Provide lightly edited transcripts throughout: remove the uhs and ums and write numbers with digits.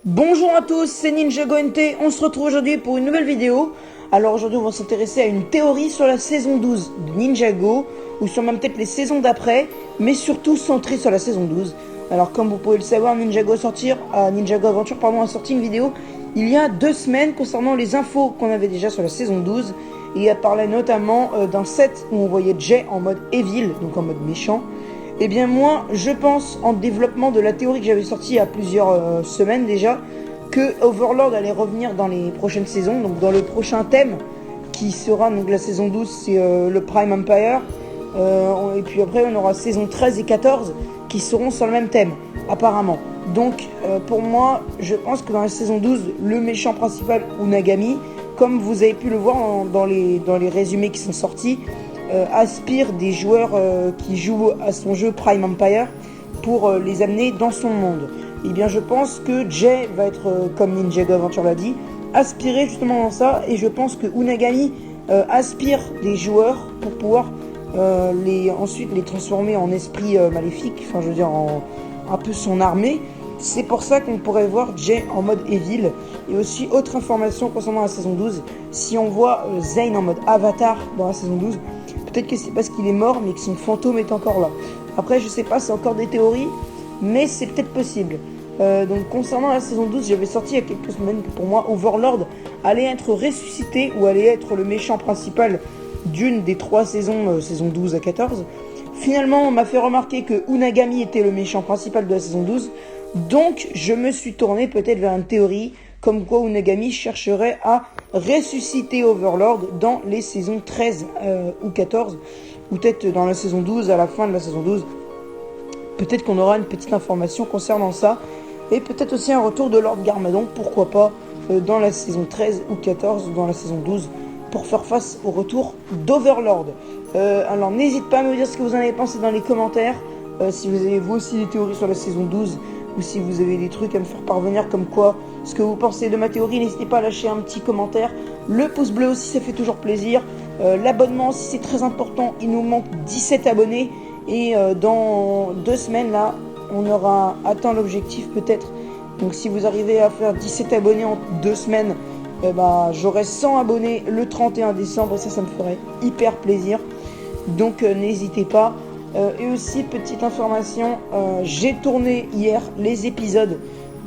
Bonjour à tous, c'est Ninjago NT, on se retrouve aujourd'hui pour une nouvelle vidéo. Alors aujourd'hui on va s'intéresser à une théorie sur la saison 12 de Ninjago, ou sur même peut-être les saisons d'après, mais surtout centrée sur la saison 12. Alors comme vous pouvez le savoir, Ninjago Adventure a sorti une vidéo il y a 2 semaines concernant les infos qu'on avait déjà sur la saison 12. Et il parlait notamment d'un set où on voyait Jay en mode Evil, donc en mode méchant. Eh bien moi, je pense, en développement de la théorie que j'avais sortie il y a plusieurs semaines déjà, que Overlord allait revenir dans les prochaines saisons, donc dans le prochain thème, qui sera donc la saison 12, c'est le Prime Empire. Et puis après, on aura saison 13 et 14 qui seront sur le même thème, apparemment. Donc pour moi, je pense que dans la saison 12, le méchant principal, Unagami, comme vous avez pu le voir dans les résumés qui sont sortis, aspire des joueurs qui jouent à son jeu Prime Empire pour les amener dans son monde. Et bien je pense que Jay va être, comme Ninjago Adventure l'a dit, aspiré justement dans ça, et je pense que Unagami aspire des joueurs pour pouvoir ensuite les transformer en esprits maléfiques, enfin je veux dire en un peu son armée. C'est pour ça qu'on pourrait voir Jay en mode Evil. Et aussi, autre information concernant la saison 12, si on voit Zane en mode Avatar dans la saison 12, peut-être que c'est parce qu'il est mort, mais que son fantôme est encore là. Après, je sais pas, c'est encore des théories, mais c'est peut-être possible. Donc, concernant la saison 12, j'avais sorti il y a quelques semaines que pour moi, Overlord allait être ressuscité, ou allait être le méchant principal d'une des 3 saisons, saison 12 à 14. Finalement, on m'a fait remarquer que Unagami était le méchant principal de la saison 12. Donc, je me suis tourné peut-être vers une théorie comme quoi Unagami chercherait à ressusciter Overlord dans les saisons 13 ou 14, ou peut-être dans la saison 12, à la fin de la saison 12. Peut-être qu'on aura une petite information concernant ça, et peut-être aussi un retour de Lord Garmadon, pourquoi pas, dans la saison 13 ou 14, ou dans la saison 12, pour faire face au retour d'Overlord. Alors n'hésitez pas à me dire ce que vous en avez pensé dans les commentaires, si vous avez vous aussi des théories sur la saison 12, ou si vous avez des trucs à me faire parvenir comme quoi, ce que vous pensez de ma théorie, n'hésitez pas à lâcher un petit commentaire. Le pouce bleu aussi, ça fait toujours plaisir. L'abonnement aussi, c'est très important. Il nous manque 17 abonnés. Et dans 2 semaines, là, on aura atteint l'objectif peut-être. Donc si vous arrivez à faire 17 abonnés en 2 semaines, j'aurai 100 abonnés le 31 décembre. Et ça me ferait hyper plaisir. Donc n'hésitez pas. Et aussi, petite information, j'ai tourné hier les épisodes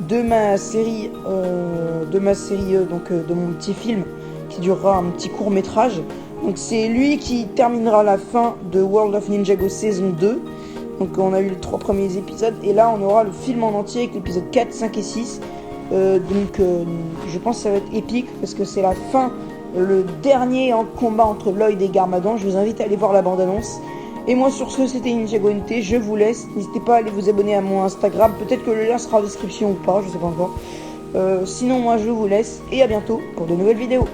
de ma série, de mon petit film qui durera un petit court métrage. Donc c'est lui qui terminera la fin de World of Ninjago saison 2. Donc on a eu les 3 premiers épisodes, et là on aura le film en entier avec l'épisode 4, 5 et 6. Je pense que ça va être épique parce que c'est la fin, le dernier en combat entre Lloyd et Garmadon. Je vous invite à aller voir la bande-annonce. Et moi sur ce, c'était Ninjago NT, je vous laisse. N'hésitez pas à aller vous abonner à mon Instagram, peut-être que le lien sera en description ou pas, je sais pas encore. Sinon moi je vous laisse, et à bientôt pour de nouvelles vidéos.